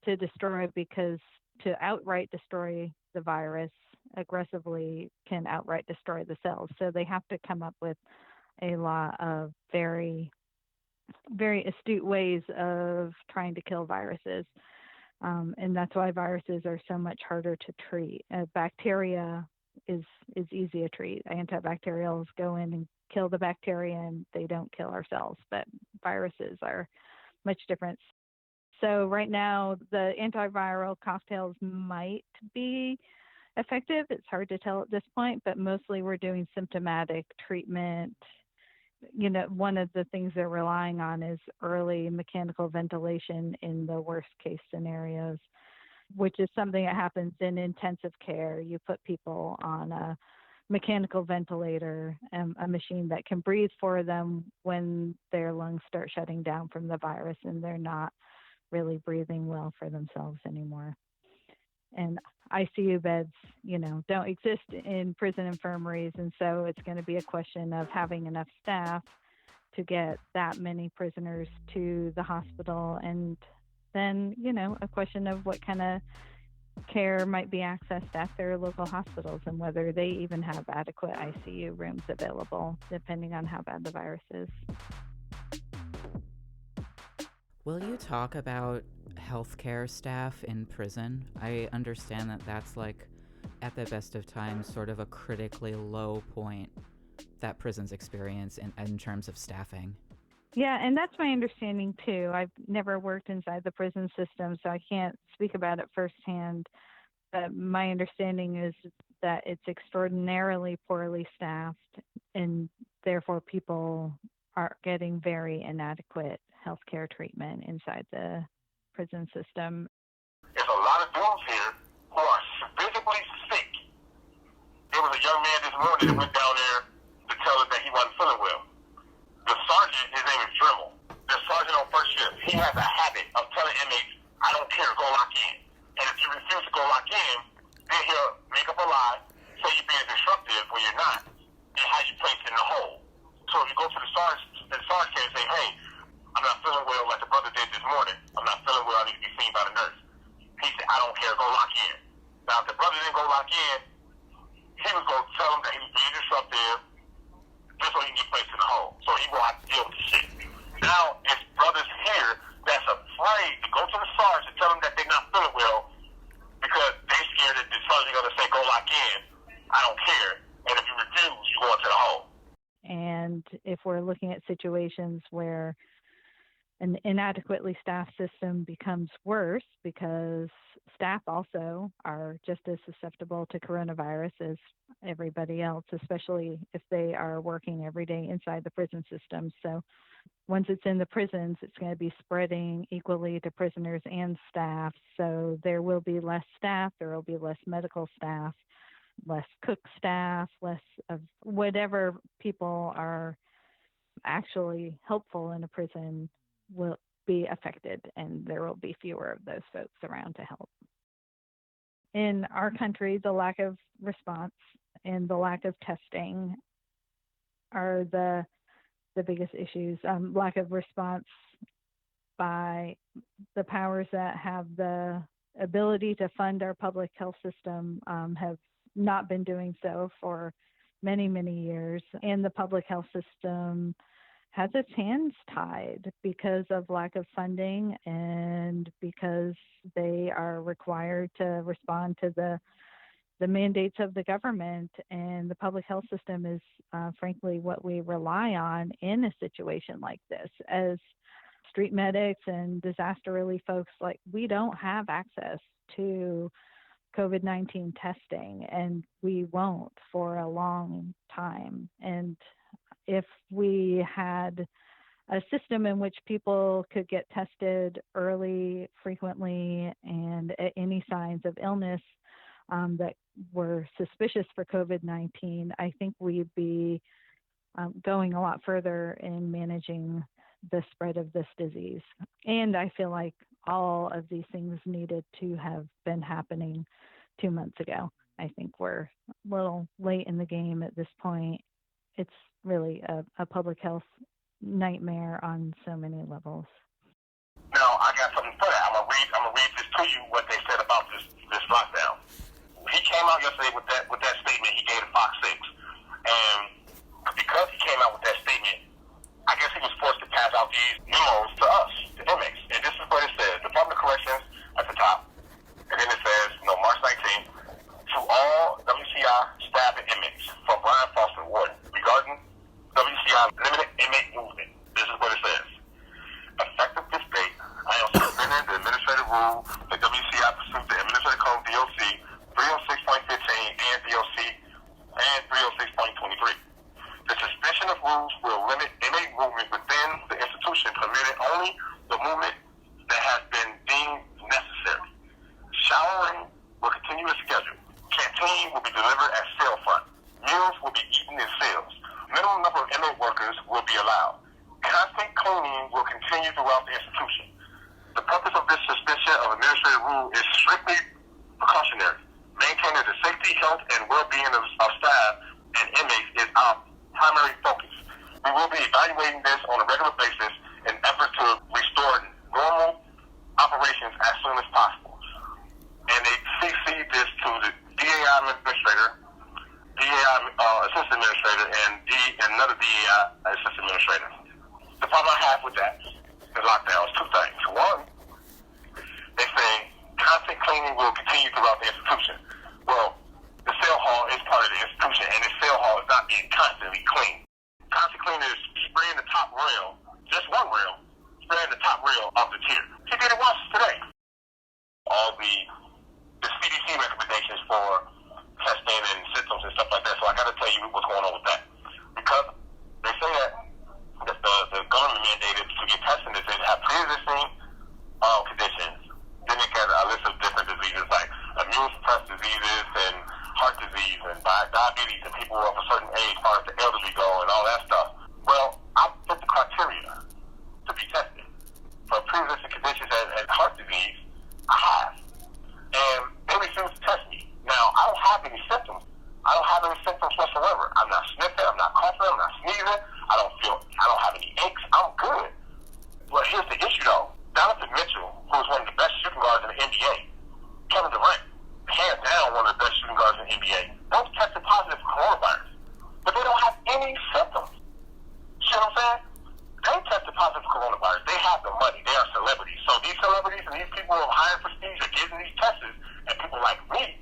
to destroy because to outright destroy the virus aggressively can outright destroy the cells. So they have to come up with a lot of very, very astute ways of trying to kill viruses. And that's why viruses are so much harder to treat. Bacteria is easy to treat. Antibacterials go in and kill the bacteria and they don't kill our cells, but viruses are much different. So right now, the antiviral cocktails might be effective. It's hard to tell at this point, but mostly we're doing symptomatic treatment. You know, one of the things they're relying on is early mechanical ventilation in the worst case scenarios, which is something that happens in intensive care. You put people on a mechanical ventilator, a machine that can breathe for them when their lungs start shutting down from the virus and they're not really breathing well for themselves anymore. And ICU beds, you know, don't exist in prison infirmaries. And so it's going to be a question of having enough staff to get that many prisoners to the hospital. And then, you know, a question of what kind of care might be accessed at their local hospitals and whether they even have adequate ICU rooms available, depending on how bad the virus is. Will you talk about healthcare staff in prison? I understand that that's like, at the best of times, sort of a critically low point that prisons experience in terms of staffing. Yeah, and that's my understanding too. I've never worked inside the prison system, so I can't speak about it firsthand. But my understanding is that it's extraordinarily poorly staffed, and therefore people are getting very inadequate healthcare treatment inside the prison system. There's a lot of dudes here who are visibly sick. There was a young man this morning that went down there to tell us that he wasn't feeling well. The sergeant, his name is Dremel, the sergeant on first shift, he has a habit of telling inmates, I don't care, go lock in. And if you refuse to go lock in, then he'll make up a lie, say you're being disruptive when you're not, and have you placed in the hole. So if you go to the sergeant can say, hey, I'm not feeling well like the brother did this morning. I'm not feeling well, I need to be seen by the nurse. He said, I don't care, go lock in. Now, if the brother didn't go lock in, he was going to tell him that he was being disruptive just so he can get placed in the hole. So he will have to deal with the shit. Now, it's brothers here that's afraid to go to the sergeant and tell them that they're not feeling well because they're scared that the sergeant's going to say, go lock in. I don't care. And if you refuse, you go into the hole. And if we're looking at situations where an inadequately staffed system becomes worse because staff also are just as susceptible to coronavirus as everybody else, especially if they are working every day inside the prison system. So once it's in the prisons, it's going to be spreading equally to prisoners and staff. So there will be less staff, there will be less medical staff, less cook staff, less of whatever people are actually helpful in a prison will be affected, and there will be fewer of those folks around to help. In our country, the lack of response and the lack of testing are the biggest issues. Lack of response by the powers that have the ability to fund our public health system have not been doing so for many, many years. And the public health system has its hands tied because of lack of funding and because they are required to respond to the mandates of the government. And the public health system is frankly what we rely on in a situation like this. As street medics and disaster relief folks, like, we don't have access to COVID-19 testing, and we won't for a long time. And if we had a system in which people could get tested early, frequently, and at any signs of illness that were suspicious for COVID-19, I think we'd be going a lot further in managing the spread of this disease. And I feel like all of these things needed to have been happening 2 months ago. I think we're a little late in the game at this point. It's really a public health nightmare on so many levels. Now, I got something for that. I'm gonna read this to you, what they said about this lockdown. He came out yesterday with that statement he gave to Fox 6. And because he came out with that statement, I guess he was forced to pass out these memos to us, the inmates. And this is what it says. Department of Corrections at the top. And then it says, March 19th, to all WCI staff and inmates from Brian Foster Warden regarding WCI limited inmate movement. This is what it says. Effective this date, I am suspending the administrative rule that WCI pursuant to Administrative Code DOC 306.15 and DOC and 306.23. The suspension of rules will limit inmate movement within the institution, permitting only the movement that has been deemed necessary. Showering will continue as scheduled. Canteen will be delivered at cell front. Meals will be eaten in cells. Minimum number of inmate workers will be allowed. Constant cleaning will continue throughout the institution. The purpose of this suspension of administrative rule is strictly precautionary. Maintaining the safety, health, and well-being of staff and inmates is our primary focus. We will be evaluating this on a regular basis in efforts to restore normal operations as soon as possible. And they CC this to the DAI administrator, DAI assistant administrator, and another DAI assistant administrator. The problem I have with that, the lockdown, is two things. One, they say constant cleaning will continue throughout the institution. Well, the cell hall is part of the institution, and the cell hall is not being constantly cleaned. Constant cleaning is spraying the top rail, just one rail, spraying the top rail of the tier. He did it once today. All the CDC recommendations for testing and symptoms and stuff like that. So I got to tell you what's going on with that. Because they say that the government mandated to get tested if they have pre-existing conditions. Then they got a list of different diseases like immune suppressed diseases and heart disease and diabetes and people of a certain age, as far as the elderly go and all that stuff. Well, I put the criteria to be tested for pre-existing conditions and heart disease. I have. And they refuse to test me. Now, I don't have any symptoms. I don't have any symptoms whatsoever. I'm not sniffing, I'm not coughing, I'm not sneezing. I don't have any aches. I'm good. But here's the issue though. Donovan Mitchell, who is one of the best shooting guards in the NBA, Kevin Durant, hands down one of the best shooting guards in the NBA, both tested positive for coronavirus. But they don't have any symptoms. See what I'm saying? They tested positive for coronavirus. They have the money. They are celebrities. So these celebrities and these people of higher prestige are getting these tests, and people like me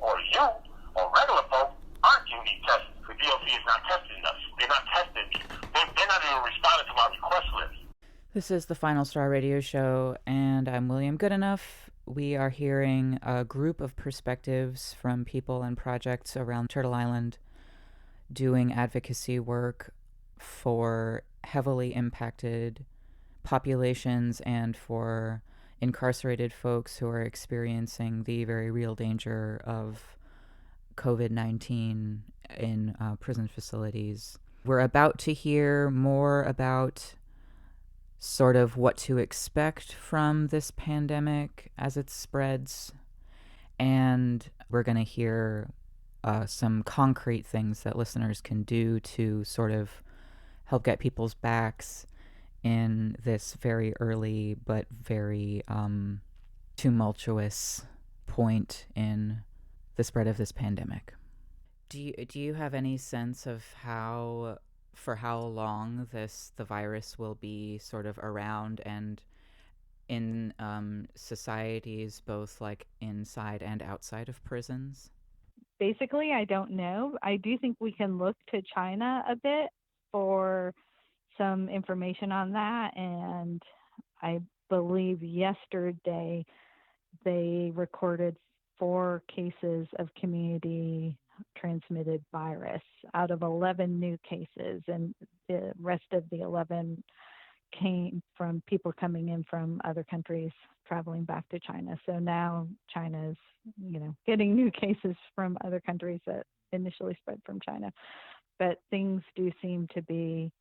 or you or regular folk aren't getting these tests. The DOC is not testing us. They're not testing me. They're not even responding to my request list. This is the Final Straw Radio Show, and I'm William Goodenough. We are hearing a group of perspectives from people and projects around Turtle Island doing advocacy work for heavily impacted populations and for incarcerated folks who are experiencing the very real danger of COVID-19 in prison facilities. We're about to hear more about sort of what to expect from this pandemic as it spreads, and we're going to hear some concrete things that listeners can do to sort of help get people's backs in this very early but very tumultuous point in the spread of this pandemic. Do you have any sense of for how long the virus will be sort of around and in societies both like inside and outside of prisons? Basically, I don't know. I do think we can look to China a bit for some information on that, and I believe yesterday they recorded 4 cases of community transmitted virus out of 11 new cases, and the rest of the 11 came from people coming in from other countries traveling back to China. So now China is, getting new cases from other countries that initially spread from China. But things do seem to be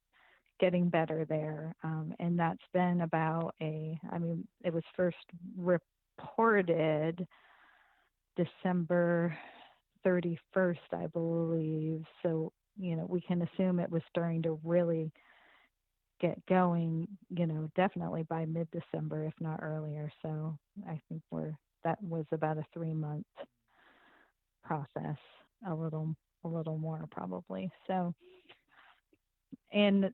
getting better there. And that's been it was first reported December 31st, I believe. So, we can assume it was starting to really get going, definitely by mid-December, if not earlier. So I think that was about a 3-month process, a little more probably. So, and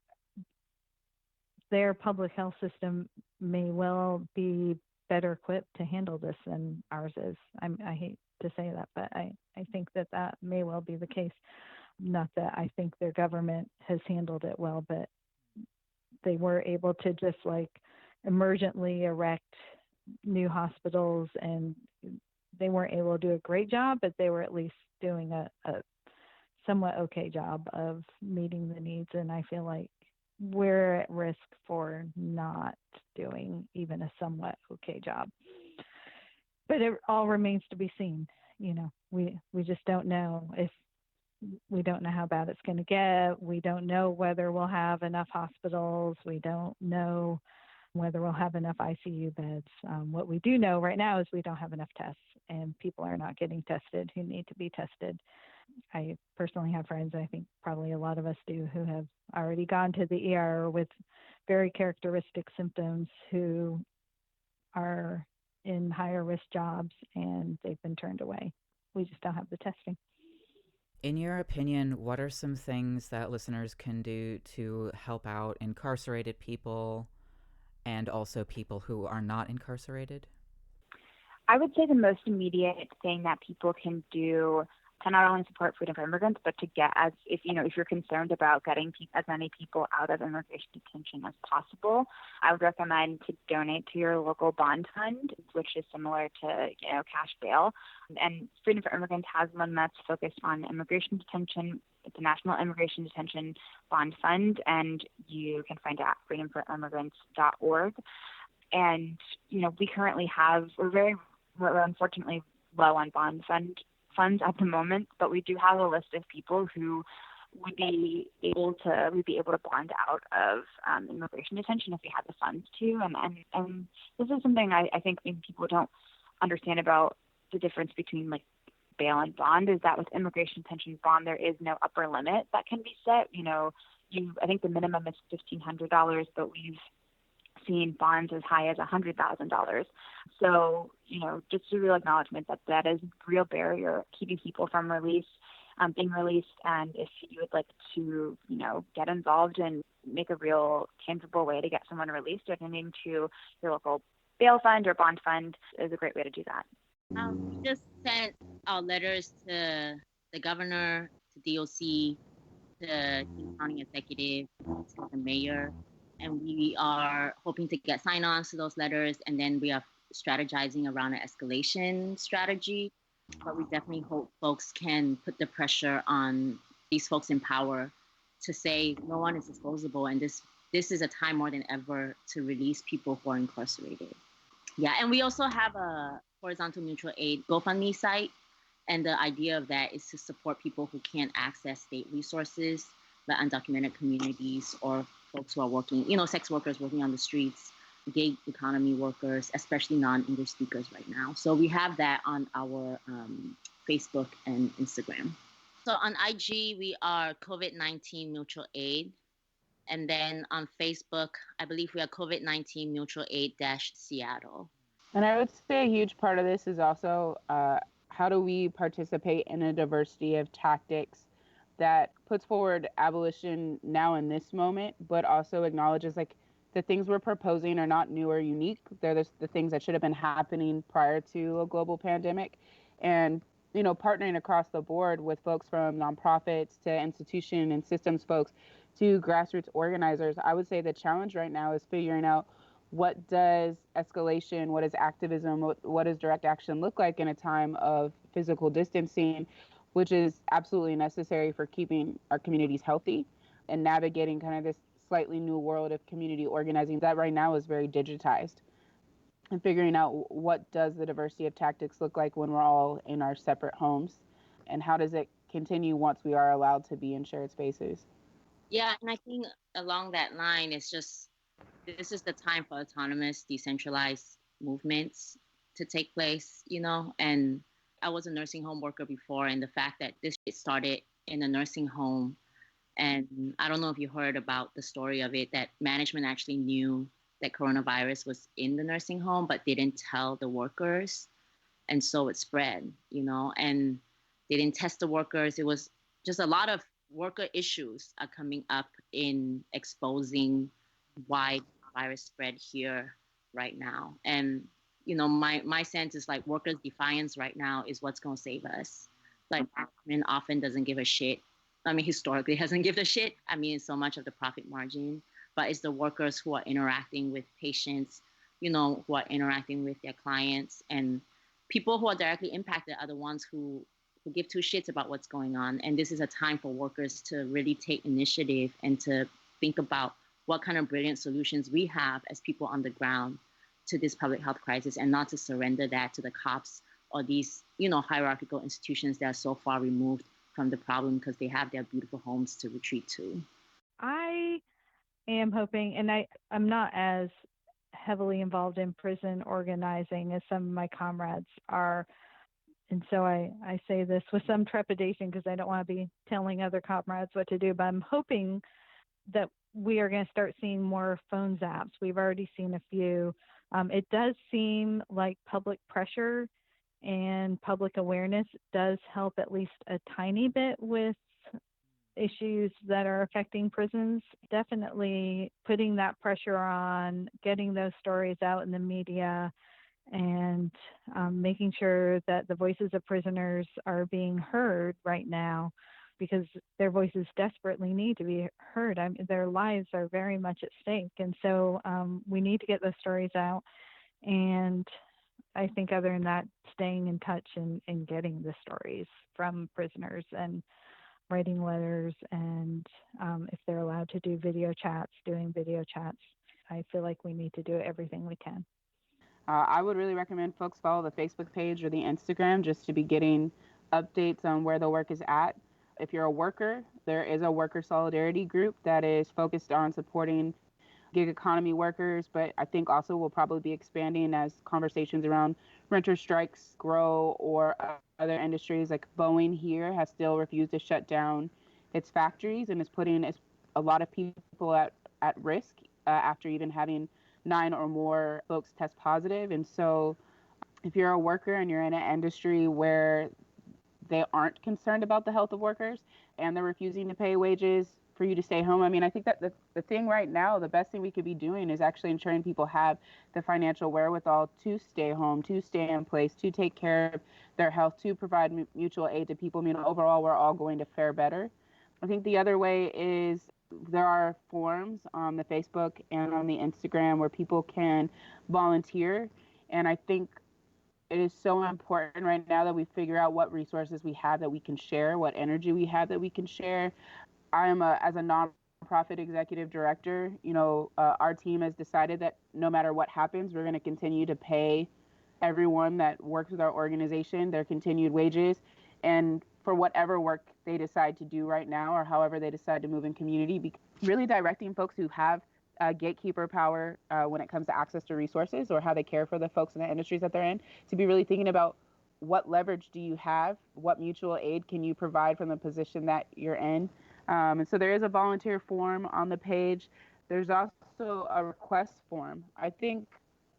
their public health system may well be better equipped to handle this than ours is. I hate to say that, but I think that may well be the case. Not that I think their government has handled it well, but they were able to just emergently erect new hospitals, and they weren't able to do a great job, but they were at least doing a somewhat okay job of meeting the needs. And I feel like we're at risk for not doing even a somewhat okay job. But it all remains to be seen. We just don't know we don't know how bad it's going to get. We don't know whether we'll have enough hospitals. We don't know whether we'll have enough ICU beds. What we do know right now is we don't have enough tests, and people are not getting tested who need to be tested. I personally have friends, I think probably a lot of us do, who have already gone to the ER with very characteristic symptoms, who are in higher risk jobs, and they've been turned away. We just don't have the testing. In your opinion, what are some things that listeners can do to help out incarcerated people and also people who are not incarcerated? I would say the most immediate thing that people can do to not only support Freedom for Immigrants, but to get if you're concerned about getting as many people out of immigration detention as possible, I would recommend to donate to your local bond fund, which is similar to cash bail. And Freedom for Immigrants has one that's focused on immigration detention. It's a National Immigration Detention Bond Fund, and you can find it at freedomforimmigrants.org. And we currently we're unfortunately low on bond funds at the moment, but we do have a list of people who would be able to bond out of immigration detention if we had the funds to. And this is something I think maybe people don't understand about the difference between bail and bond, is that with immigration detention bond, there is no upper limit that can be set. I think the minimum is $1,500, but we've seen bonds as high as $100,000. So, just a real acknowledgement that is a real barrier keeping people from being released. And if you would like to, get involved and make a real tangible way to get someone released, donating to your local bail fund or bond fund is a great way to do that. We just sent our letters to the governor, to DOC, to King County Executive, to the mayor, and we are hoping to get sign-ons to those letters, and then we are strategizing around an escalation strategy. But we definitely hope folks can put the pressure on these folks in power to say no one is disposable, and this is a time more than ever to release people who are incarcerated. Yeah, and we also have a horizontal mutual aid GoFundMe site, and the idea of that is to support people who can't access state resources, like undocumented communities or folks who are working, sex workers working on the streets, gig economy workers, especially non-English speakers right now. So we have that on our Facebook and Instagram. So on IG, we are COVID-19 Mutual Aid. And then on Facebook, I believe we are COVID-19 Mutual Aid -Seattle. And I would say a huge part of this is also how do we participate in a diversity of tactics that puts forward abolition now in this moment, but also acknowledges the things we're proposing are not new or unique. They're the things that should have been happening prior to a global pandemic. And, partnering across the board with folks from nonprofits to institution and systems folks to grassroots organizers, I would say the challenge right now is figuring out what does escalation, what does activism, what does direct action look like in a time of physical distancing, which is absolutely necessary for keeping our communities healthy and navigating kind of this slightly new world of community organizing that right now is very digitized, and figuring out what does the diversity of tactics look like when we're all in our separate homes, and how does it continue once we are allowed to be in shared spaces. Yeah, and I think along that line, it's just this is the time for autonomous, decentralized movements to take place, and I was a nursing home worker before, and the fact that this started in a nursing home, and I don't know if you heard about the story of it, that management actually knew that coronavirus was in the nursing home, but they didn't tell the workers, and so it spread, and they didn't test the workers. It was just a lot of worker issues are coming up in exposing why virus spread here right now. And my sense is like workers' defiance right now is what's going to save us. Like management often doesn't give a shit. I mean, historically hasn't given a shit. I mean, it's so much of the profit margin, but it's the workers who are interacting with patients, who are interacting with their clients, and people who are directly impacted are the ones who give two shits about what's going on. And this is a time for workers to really take initiative and to think about what kind of brilliant solutions we have as people on the ground to this public health crisis, and not to surrender that to the cops or these, hierarchical institutions that are so far removed from the problem because they have their beautiful homes to retreat to. I am hoping, and I'm not as heavily involved in prison organizing as some of my comrades are, and so I say this with some trepidation because I don't want to be telling other comrades what to do, but I'm hoping that we are going to start seeing more phone zaps. We've already seen a few. It does seem like public pressure and public awareness does help at least a tiny bit with issues that are affecting prisons. Definitely putting that pressure on, getting those stories out in the media, and making sure that the voices of prisoners are being heard right now, because their voices desperately need to be heard. I mean, their lives are very much at stake. And so we need to get those stories out. And I think other than that, staying in touch and getting the stories from prisoners and writing letters, and if they're allowed to do video chats, doing video chats. I feel like we need to do everything we can. I would really recommend folks follow the Facebook page or the Instagram just to be getting updates on where the work is at. If you're a worker, there is a worker solidarity group that is focused on supporting gig economy workers, but I think also will probably be expanding as conversations around renter strikes grow, or other industries. Like Boeing here has still refused to shut down its factories and is putting a lot of people at risk after even having 9 or more folks test positive. And so if you're a worker and you're in an industry where they aren't concerned about the health of workers and they're refusing to pay wages for you to stay home, I mean, I think that the thing right now, the best thing we could be doing is actually ensuring people have the financial wherewithal to stay home, to stay in place, to take care of their health, to provide mutual aid to people. I mean, overall, we're all going to fare better. I think the other way is there are forums on the Facebook and on the Instagram where people can volunteer. And I think it is so important right now that we figure out what resources we have that we can share, what energy we have that we can share. I am as a nonprofit executive director, our team has decided that no matter what happens, we're going to continue to pay everyone that works with our organization their continued wages. And for whatever work they decide to do right now, or however they decide to move in community, really directing folks who have gatekeeper power when it comes to access to resources, or how they care for the folks in the industries that they're in, to be really thinking about what leverage do you have, what mutual aid can you provide from the position that you're in. And so there is a volunteer form on the page. There's also a request form. I think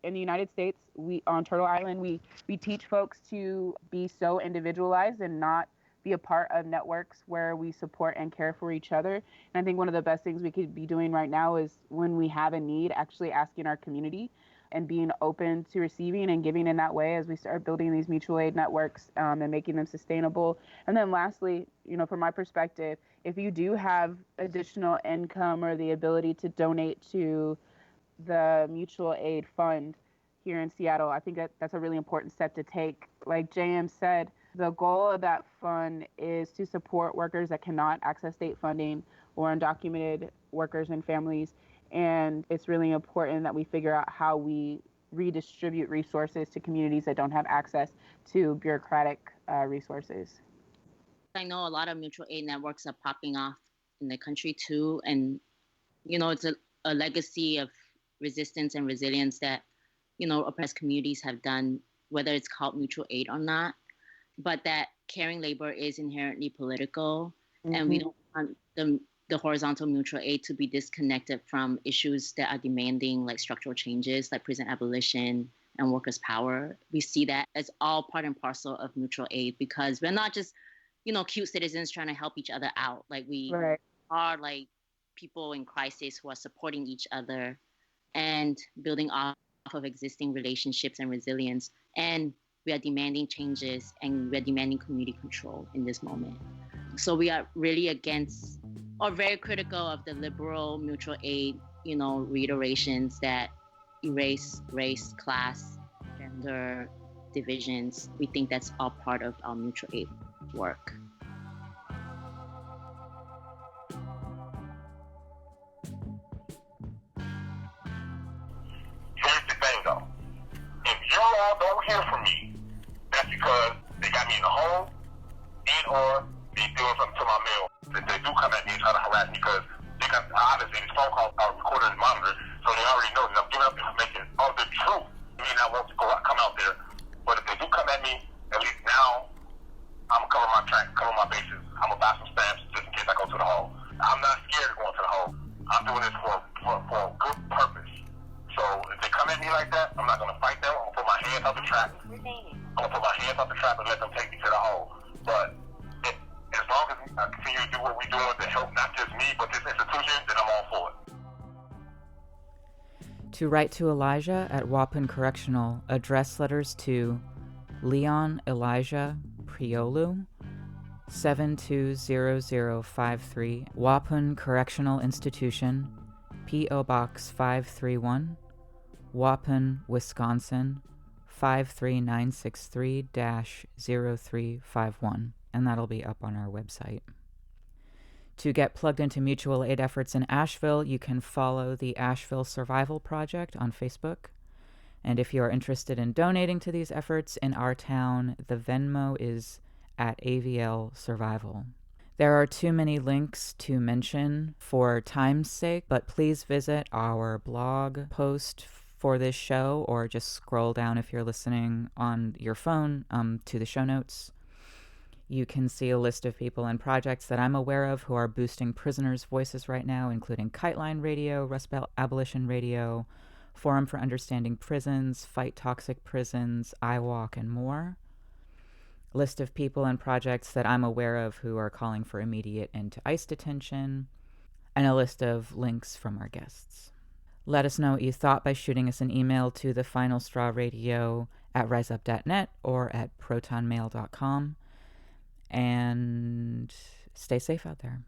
in the United States, on Turtle Island, we teach folks to be so individualized and not be a part of networks where we support and care for each other. And I think one of the best things we could be doing right now is, when we have a need, actually asking our community and being open to receiving and giving in that way as we start building these mutual aid networks and making them sustainable. And then lastly, from my perspective, if you do have additional income or the ability to donate to the mutual aid fund here in Seattle. I think that's a really important step to take. Like JM said, the goal of that fund is to support workers that cannot access state funding or undocumented workers and families. And it's really important that we figure out how we redistribute resources to communities that don't have access to bureaucratic resources. I know a lot of mutual aid networks are popping off in the country too. And, it's a legacy of resistance and resilience that, oppressed communities have done, whether it's called mutual aid or not. But that caring labor is inherently political. Mm-hmm. And we don't want the horizontal mutual aid to be disconnected from issues that are demanding like structural changes, like prison abolition and workers' power. We see that as all part and parcel of mutual aid, because we're not just, cute citizens trying to help each other out. Like we are like people in crisis who are supporting each other and building off of existing relationships and resilience. And we are demanding changes, and we're demanding community control in this moment. So we are really against or very critical of the liberal mutual aid, reiterations that erase race, class, gender divisions. We think that's all part of our mutual aid work. Here's the thing though. If you all don't hear from me, that's because they got me in the home and or they doing something to my mail. If they do come at me and try to harass me, because they got, obviously these phone calls are recorded and monitored, so they already know that I'm giving up information of the truth. I mean, I want to come out there, but if they do come at me, at least now I'm gonna cover my track, cover my bases. I'm gonna buy some stamps just in case I go to the hole. I'm not scared of going to the hole. I'm doing this for a good purpose. So if they come at me like that, I'm not gonna fight them. I'm gonna put my hands out the trap. I'm gonna put my hands out the trap and let them take me to the hole. But as long as we continue to do what we're doing to help not just me, but this institution, then I'm all for it. To write to Elijah at Waupun Correctional, address letters to Leon Elijah Prioleau, 720053, Waupun Correctional Institution, P.O. Box 531, Waupun, Wisconsin, 53963-0351, and that'll be up on our website. To get plugged into mutual aid efforts in Asheville, you can follow the Asheville Survival Project on Facebook. And if you are interested in donating to these efforts in our town, the Venmo is at AVL Survival. There are too many links to mention for time's sake, but please visit our blog post for this show, or just scroll down if you're listening on your phone to the show notes. You can see a list of people and projects that I'm aware of who are boosting prisoners' voices right now, including Kiteline Radio, Rust Belt Abolition Radio, Forum for Understanding Prisons, Fight Toxic Prisons, iWalk, and more. A list of people and projects that I'm aware of who are calling for immediate end to ICE detention, and a list of links from our guests. Let us know what you thought by shooting us an email to thefinalstrawradio@riseup.net or at protonmail.com. And stay safe out there.